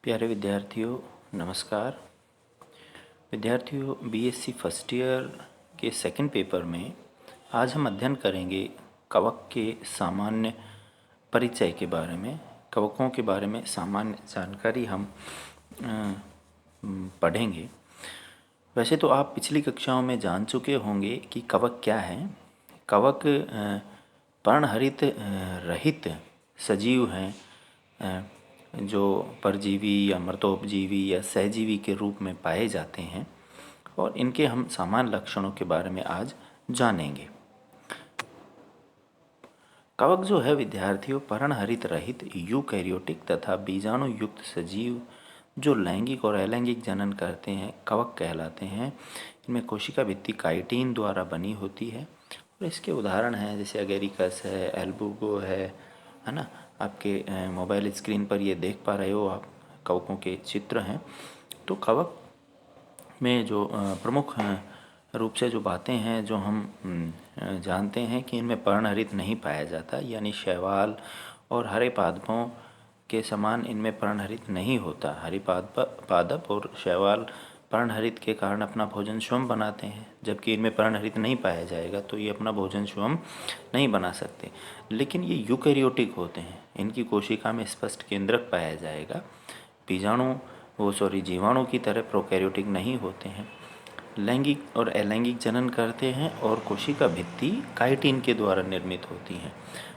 प्यारे विद्यार्थियों, नमस्कार। विद्यार्थियों, बीएससी फर्स्ट ईयर के सेकंड पेपर में आज हम अध्ययन करेंगे कवक के सामान्य परिचय के बारे में। कवकों के बारे में सामान्य जानकारी हम पढ़ेंगे। वैसे तो आप पिछली कक्षाओं में जान चुके होंगे कि कवक क्या है। कवक पर्णहरित रहित सजीव हैं जो परजीवी या मृतोपजीवी या सहजीवी के रूप में पाए जाते हैं और इनके हम सामान्य लक्षणों के बारे में आज जानेंगे। कवक जो है विद्यार्थियों, पर्णहरित रहित यूकैरियोटिक तथा बीजाणु युक्त सजीव जो लैंगिक और अलैंगिक जनन करते हैं कवक कहलाते हैं। इनमें कोशिका भित्ति काइटिन द्वारा बनी होती है और इसके उदाहरण हैं जैसे अगेरिकस है, एल्बुगो है ना। आपके मोबाइल स्क्रीन पर ये देख पा रहे हो आप, कवकों के चित्र हैं। तो कवक में जो प्रमुख रूप से जो बातें हैं जो हम जानते हैं कि इनमें पर्णहरित नहीं पाया जाता, यानी शैवाल और हरे पादपों के समान इनमें पर्णहरित नहीं होता। हरे पादप और शैवाल पर्णहरित के कारण अपना भोजन स्वयं बनाते हैं, जबकि इनमें पर्णहरित नहीं पाया जाएगा तो ये अपना भोजन स्वयं नहीं बना सकते। लेकिन ये यूकैरियोटिक होते हैं, इनकी कोशिका में स्पष्ट केंद्रक पाया जाएगा। जीवाणु की तरह प्रोकैरियोटिक नहीं होते हैं। लैंगिक और अलैंगिक जनन करते हैं और कोशिका भित्ति काइटिन के द्वारा निर्मित होती हैं।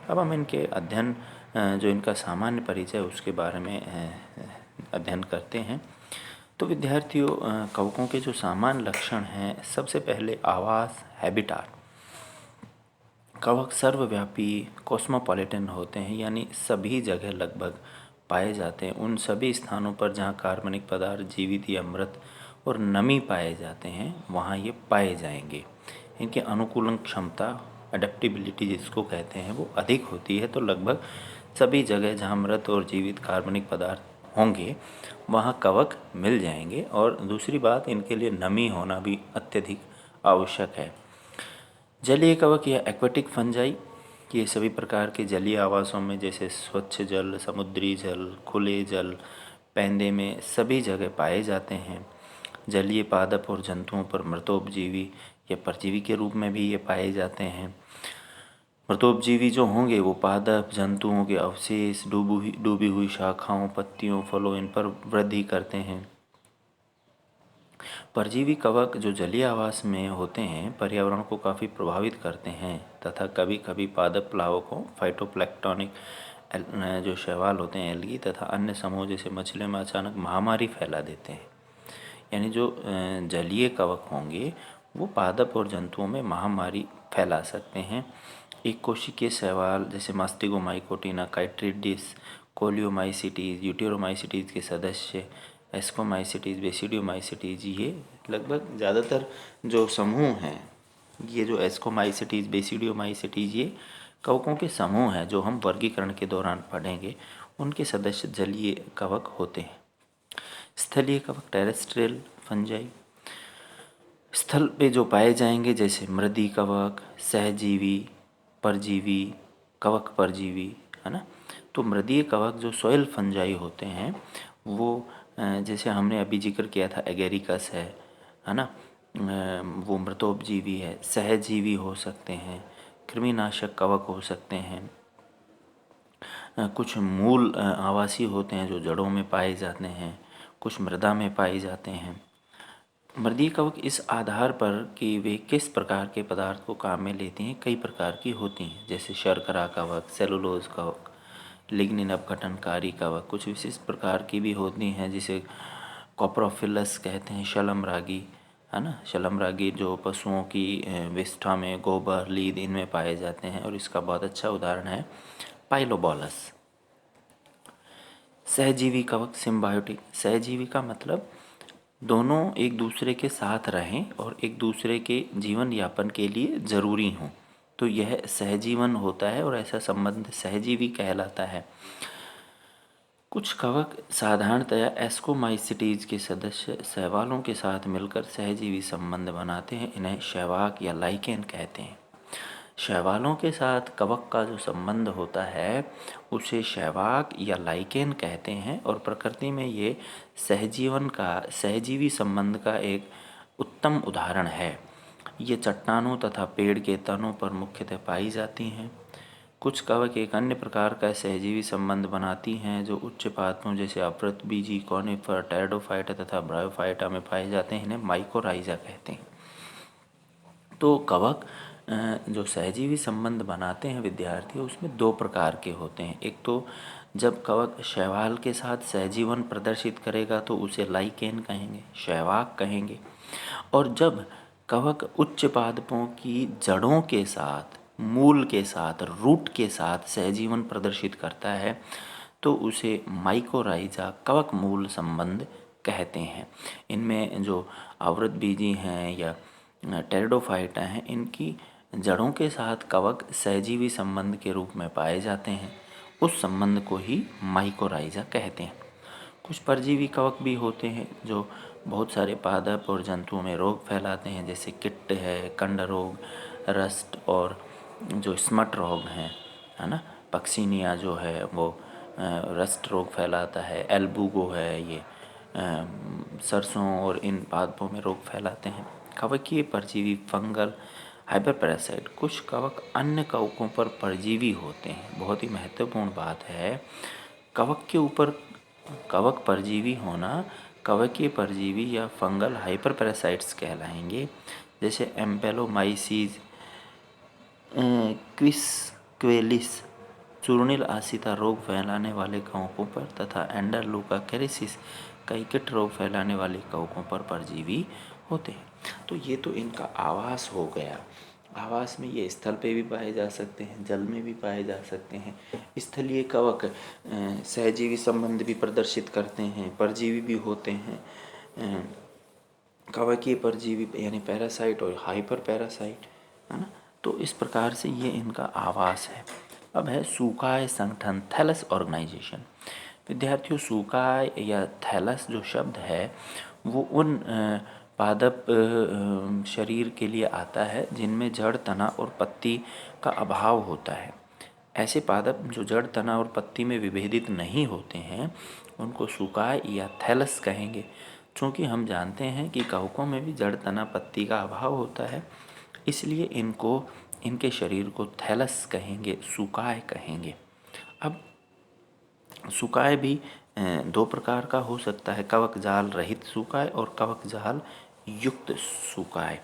अब हम इनके अध्ययन जो इनका सामान्य परिचय उसके बारे में अध्ययन करते हैं। तो विद्यार्थियों, कवकों के जो सामान्य लक्षण हैं, सबसे पहले आवास, हैबिटाट। कवक सर्वव्यापी कॉस्मोपॉलिटन होते हैं, यानी सभी जगह लगभग पाए जाते हैं। उन सभी स्थानों पर जहाँ कार्बनिक पदार्थ, जीवित या मृत और नमी पाए जाते हैं वहाँ ये पाए जाएंगे। इनकी अनुकूलन क्षमता, अडेप्टिबिलिटी जिसको कहते हैं, वो अधिक होती है। तो लगभग सभी जगह जहाँ मृत और जीवित कार्बनिक पदार्थ होंगे वहाँ कवक मिल जाएंगे। और दूसरी बात, इनके लिए नमी होना भी अत्यधिक आवश्यक है। जलीय कवक या एक्वेटिक फंजाई, ये सभी प्रकार के जलीय आवासों में जैसे स्वच्छ जल, समुद्री जल, खुले जल, पैंदे में सभी जगह पाए जाते हैं। जलीय पादप और जंतुओं पर मृतोपजीवी या परजीवी के रूप में भी ये पाए जाते हैं। मृतोपजीवी जो होंगे वो पादप, जंतुओं के अवशेष, डूबी हुई शाखाओं, पत्तियों, फलों, इन पर वृद्धि करते हैं। परजीवी कवक जो जलीय आवास में होते हैं पर्यावरण को काफ़ी प्रभावित करते हैं तथा कभी कभी पादप प्लावकों, फाइटोप्लैंक्टोनिक जो शैवाल होते हैं, एल्गी तथा अन्य समूह जैसे मछलियों में अचानक महामारी फैला देते हैं। यानी जो जलीय कवक होंगे वो पादप और जंतुओं में महामारी फैला सकते हैं। एक कोशिकीय शैवाल जैसे मास्टिगोमाइकोटिना, काइट्रिडिस, कोलियोमाइसिटीज, यूटेरोमाइसिटीज के सदस्य, एस्कोमाइसिटीज, बेसिडियोमाइसिटीज, ये लगभग ज़्यादातर जो समूह हैं, ये जो एस्कोमाइसिटीज, बेसिडियोमाइसिटीज, ये कवकों के समूह हैं जो हम वर्गीकरण के दौरान पढ़ेंगे। उनके सदस्य जलीय कवक होते हैं। स्थलीय कवक, टेरेस्ट्रियल फंजाई, स्थल पे जो पाए जाएंगे जैसे मृदी कवक, सहजीवी, परजीवी, कवक परजीवी, है ना। तो मृदीय कवक जो सॉइल फंजाई होते हैं वो जैसे हमने अभी जिक्र किया था, एगेरिकस है ना, वो मृतोपजीवी है। सहजीवी हो सकते हैं, कृमिनाशक कवक हो सकते हैं। कुछ मूल आवासी होते हैं जो जड़ों में पाए जाते हैं, कुछ मृदा में पाए जाते हैं। मृदीय कवक इस आधार पर कि वे किस प्रकार के पदार्थ को काम में लेती हैं कई प्रकार की होती हैं, जैसे शर्करा कवक, सेलुलोज कवक, लिग्निन अपघटनकारी कवक। कुछ विशेष प्रकार की भी होती हैं जिसे कॉप्रोफिलस कहते हैं, शलमरागी, है ना। शलमरागी जो पशुओं की विष्ठा में गोबर, लीद, इनमें पाए जाते हैं और इसका बहुत अच्छा उदाहरण है पाइलोबोलस। सहजीवी कवक, सिम्बायोटिक। सहजीवी का मतलब दोनों एक दूसरे के साथ रहें और एक दूसरे के जीवन यापन के लिए ज़रूरी हों, तो यह सहजीवन होता है और ऐसा संबंध सहजीवी कहलाता है। कुछ कवक साधारणतया एस्कोमाइसिटीज के सदस्य शैवालों के साथ मिलकर सहजीवी संबंध बनाते हैं। इन्हें शैवाक या लाइकेन कहते हैं। शैवालों के साथ कवक का जो संबंध होता है उसे शैवाक या लाइकेन कहते हैं और प्रकृति में ये सहजीवी संबंध का एक उत्तम उदाहरण है। ये चट्टानों तथा पेड़ के तनों पर मुख्यतः पाई जाती हैं। कुछ कवक एक अन्य प्रकार का सहजीवी संबंध बनाती हैं जो उच्च पादपों जैसे आवृतबीजी, कॉनिफर, टेरिडोफाइटा तथा ब्रायोफाइटा में पाए जाते हैं। इन्हें माइकोराइजा कहते हैं। तो कवक जो सहजीवी संबंध बनाते हैं विद्यार्थी, उसमें दो प्रकार के होते हैं। एक तो जब कवक शैवाल के साथ सहजीवन प्रदर्शित करेगा तो उसे लाइकेन कहेंगे, शैवाक कहेंगे। और जब कवक उच्च पादपों की जड़ों के साथ, मूल के साथ, रूट के साथ सहजीवन प्रदर्शित करता है तो उसे माइकोराइजा, कवक मूल संबंध कहते हैं। इनमें जो आवृतबीजी हैं या टेरिडोफाइटा हैं, इनकी जड़ों के साथ कवक सहजीवी संबंध के रूप में पाए जाते हैं। उस संबंध को ही माइकोराइजा कहते हैं। कुछ परजीवी कवक भी होते हैं जो बहुत सारे पादप और जंतुओं में रोग फैलाते हैं, जैसे किट है, कंड रोग, रस्ट और जो स्मट रोग हैं, है ना। पक्सिनिया जो है वो रस्ट रोग फैलाता है। एल्बुगो है, ये सरसों और इन पादपों में रोग फैलाते हैं। कवकीय परजीवी फंगल हाइपर पैरासाइट। कुछ कवक अन्य कवकों पर परजीवी होते हैं। बहुत ही महत्वपूर्ण बात है, कवक के ऊपर कवक परजीवी होना कवकीय परजीवी या फंगल हाइपर पैरासाइट्स कहलाएंगे, जैसे एम्पेलोमाइसीज, क्विस्क्वेलिस चूर्णिल आसिता रोग फैलाने वाले कवकों पर तथा एंडरलूकाकेरिसिस कई कीट रोग फैलाने वाले कवकों पर परजीवी होते हैं। तो ये तो इनका आवास हो गया। आवास में ये स्थल पे भी पाए जा सकते हैं, जल में भी पाए जा सकते हैं। स्थलीय कवक सहजीवी संबंध भी प्रदर्शित करते हैं, परजीवी भी होते हैं। कवकीय परजीवी यानी पैरासाइट और हाइपर पैरासाइट, है ना। तो इस प्रकार से ये इनका आवास है। अब है सूकाय संगठन, थैलस ऑर्गेनाइजेशन। विद्यार्थियों, सूकाय या थैलस जो शब्द है वो उन पादप शरीर के लिए आता है जिनमें जड़, तना और पत्ती का अभाव होता है। ऐसे पादप जो जड़, तना और पत्ती में विभेदित नहीं होते हैं उनको सूकाय या थैलस कहेंगे। चूँकि हम जानते हैं कि कवकों में भी जड़, तना, पत्ती का अभाव होता है, इसलिए इनके शरीर को थैलस कहेंगे, सूकाय कहेंगे। अब सूकाय भी दो प्रकार का हो सकता है, कवक जाल रहित सूकाय और कवक जाल युक्त सूकाय।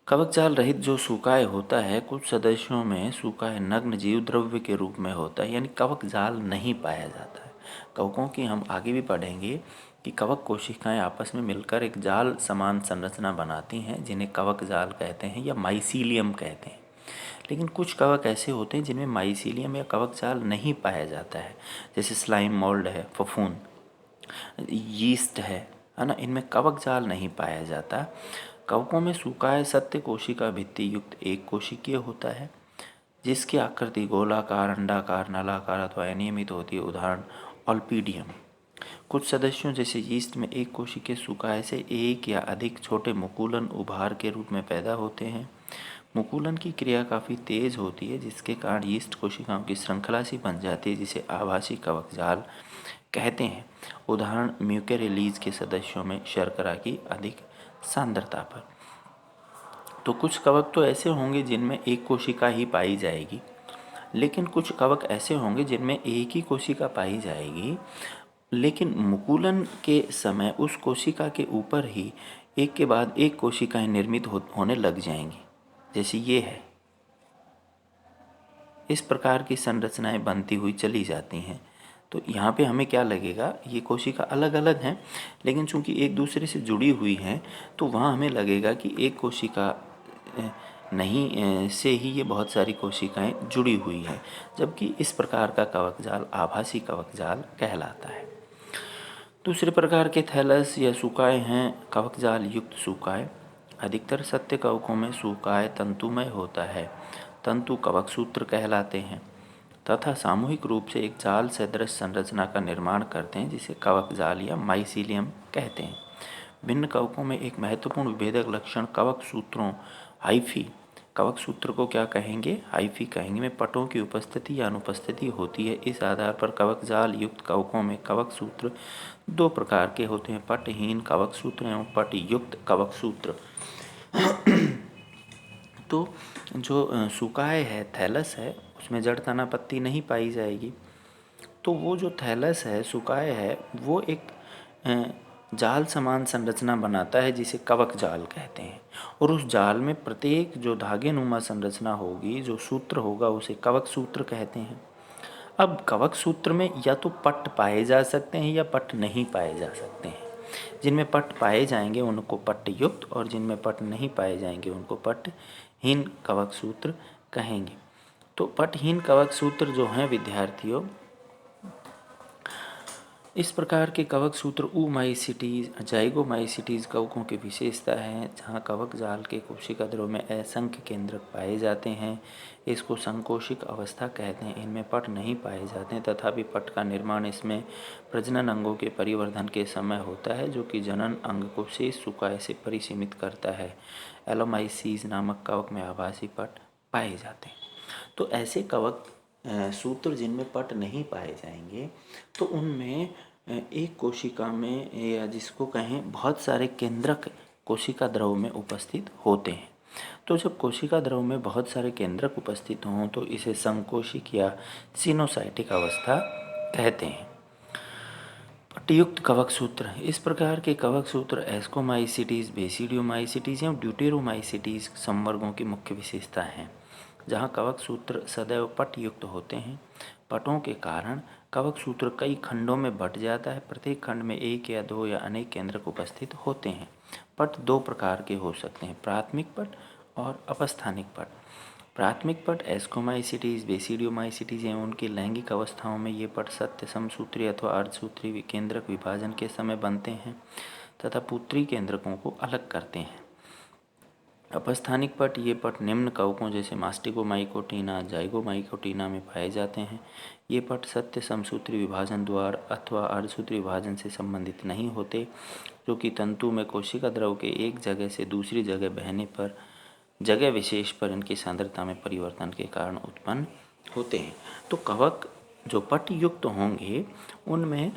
कवक जाल रहित जो सूकाय होता है, कुछ सदस्यों में सूकाय नग्न जीव द्रव्य के रूप में होता है, यानी कवक जाल नहीं पाया जाता है। कवकों की हम आगे भी पढ़ेंगे कि कवक कोशिकाएं आपस में मिलकर एक जाल समान संरचना बनाती हैं जिन्हें कवक जाल कहते हैं या माइसीलियम कहते हैं। लेकिन कुछ कवक ऐसे होते हैं जिनमें माइसीलियम या कवक जाल नहीं पाया जाता है, जैसे स्लाइम मोल्ड है, फफूंद, यीस्ट है ना। इनमें कवक जाल नहीं पाया जाता। कवकों में सूकाय सत्य कोशिका भित्ति युक्त एक कोशिकीय होता है जिसकी आकृति गोलाकार, अंडाकार, नलाकार अथवा अनियमित होती है। उदाहरण ऑल्पीडियम। कुछ सदस्यों जैसे यीस्ट में एक कोशिकीय सूकाय से एक या अधिक छोटे मुकुलन उभार के रूप में पैदा होते हैं। मुकुलन की क्रिया काफ़ी तेज होती है जिसके कारण यीस्ट कोशिकाओं की श्रृंखला सी बन जाती है जिसे आभासी कवक जाल कहते हैं। उदाहरण म्यूकेरेलीज के सदस्यों में शर्करा की अधिक सांद्रता पर। तो कुछ कवक तो ऐसे होंगे जिनमें एक कोशिका ही पाई जाएगी, लेकिन कुछ कवक ऐसे होंगे जिनमें एक ही कोशिका पाई जाएगी, लेकिन मुकुलन के समय उस कोशिका के ऊपर ही एक के बाद एक कोशिकाएं निर्मित होने लग जाएंगी, जैसे ये है। इस प्रकार की संरचनाएं बनती हुई चली जाती हैं। तो यहाँ पे हमें क्या लगेगा, ये कोशिका अलग अलग हैं, लेकिन चूंकि एक दूसरे से जुड़ी हुई हैं तो वहाँ हमें लगेगा कि एक कोशिका नहीं से ही ये बहुत सारी कोशिकाएं जुड़ी हुई हैं, जबकि इस प्रकार का कवक जाल आभासी कवक जाल कहलाता है। दूसरे प्रकार के थैलस या सूकाय हैं कवक जाल युक्त सूकाय। अधिकतर सत्य कवकों में सूकाय तंतुमय होता है, तंतु कवक सूत्र कहलाते हैं तथा सामूहिक रूप से एक जाल सदृश संरचना का निर्माण करते हैं जिसे कवक जाल या माइसीलियम कहते हैं। भिन्न कवकों में एक महत्वपूर्ण विभेदक लक्षण कवक सूत्रों हाइफी कवक सूत्र को क्या कहेंगे? हाइफी कहेंगे। में पटों की उपस्थिति या अनुपस्थिति होती है। इस आधार पर कवक जाल युक्त कवकों में कवक सूत्र दो प्रकार के होते हैं, पटहीन कवक सूत्र एवं पट युक्त कवक सूत्र। तो जो सुकाय है, थैलस है, उसमें जड़ तना पत्ती नहीं पाई जाएगी। तो वो जो थैलस है, सुकाय है, वो एक जाल समान संरचना बनाता है जिसे कवक जाल कहते हैं। और उस जाल में प्रत्येक जो धागे नुमा संरचना होगी, जो सूत्र होगा, उसे कवक सूत्र कहते हैं। अब कवक सूत्र में या तो पट पाए जा सकते हैं या पट नहीं पाए जा सकते हैं। जिनमें पट पाए जाएंगे उनको पट युक्त और जिनमें पट नहीं पाए जाएंगे उनको पटहीन कवक सूत्र कहेंगे। तो पटहीन कवक सूत्र जो हैं विद्यार्थियों, इस प्रकार के कवक सूत्र ऊमाइसिटीज, जाइगोमाइसिटीज कवकों की विशेषता है, जहाँ कवक जाल के कोशिका द्रव में असंख्य केंद्रक पाए जाते हैं। इसको संकोशिक अवस्था कहते हैं। इनमें पट नहीं पाए जाते हैं, तथापि पट का निर्माण इसमें प्रजनन अंगों के परिवर्धन के समय होता है, जो कि जनन अंग को शेष सुकाय से परिसीमित करता है। एलोमाइसीज नामक कवक में आभासी पट पाए जाते हैं। तो ऐसे कवक सूत्र जिनमें पट नहीं पाए जाएंगे, तो उनमें एक कोशिका में, या जिसको कहें बहुत सारे केंद्रक कोशिका द्रव में उपस्थित होते हैं। तो जब कोशिका द्रव में बहुत सारे केंद्रक उपस्थित हों तो इसे संकोशिक या सिनोसाइटिक अवस्था कहते हैं। पटयुक्त कवक सूत्र, इस प्रकार के कवक सूत्र एस्कोमाइसिटीज, बेसिडियोमाइसिटीज एवं ड्यूटेरोमाइसिटीज संवर्गों की मुख्य विशेषता हैं, जहाँ कवक सूत्र सदैव पट युक्त होते हैं। पटों के कारण कवक सूत्र कई खंडों में बंट जाता है। प्रत्येक खंड में एक या दो या अनेक केंद्रक उपस्थित होते हैं। पट दो प्रकार के हो सकते हैं, प्राथमिक पट और अपस्थानिक पट। प्राथमिक पट एस्कोमाइसिटीज, बेसिडियोमाइसिटीज एवं उनकी लैंगिक अवस्थाओं में ये पट सत्य समसूत्री अथवा अर्धसूत्री केंद्रक विभाजन के समय बनते हैं तथा पुत्री केंद्रकों को अलग करते हैं। अपस्थानिक पट, ये पट निम्न कवकों जैसे मास्टिगोमाइकोटिना, जाइगोमाइकोटिना में पाए जाते हैं। ये पट सत्य समसूत्री विभाजन द्वार अथवा अर्धसूत्री विभाजन से संबंधित नहीं होते, जो कि तंतु में कोशिका द्रव के एक जगह से दूसरी जगह बहने पर जगह विशेष पर इनकी सांद्रता में परिवर्तन के कारण उत्पन्न होते हैं। तो कवक जो पट युक्त होंगे उनमें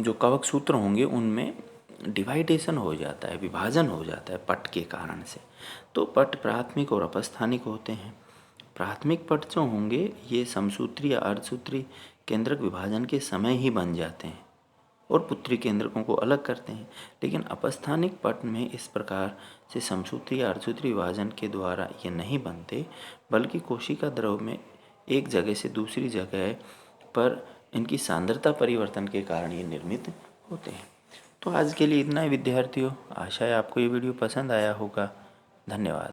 जो कवक सूत्र होंगे उनमें डिवाइडेशन हो जाता है, विभाजन हो जाता है पट के कारण से। तो पट प्राथमिक और अपस्थानिक होते हैं। प्राथमिक पट जो होंगे ये समसूत्री या अर्धसूत्री केंद्रक विभाजन के समय ही बन जाते हैं और पुत्री केंद्रकों को अलग करते हैं। लेकिन अपस्थानिक पट में इस प्रकार से समसूत्री या अर्धसूत्री विभाजन के द्वारा ये नहीं बनते, बल्कि कोशिका द्रव में एक जगह से दूसरी जगह पर इनकी सांद्रता परिवर्तन के कारण ये निर्मित होते हैं। तो आज के लिए इतना ही विद्यार्थियों। आशा है आपको ये वीडियो पसंद आया होगा। धन्यवाद।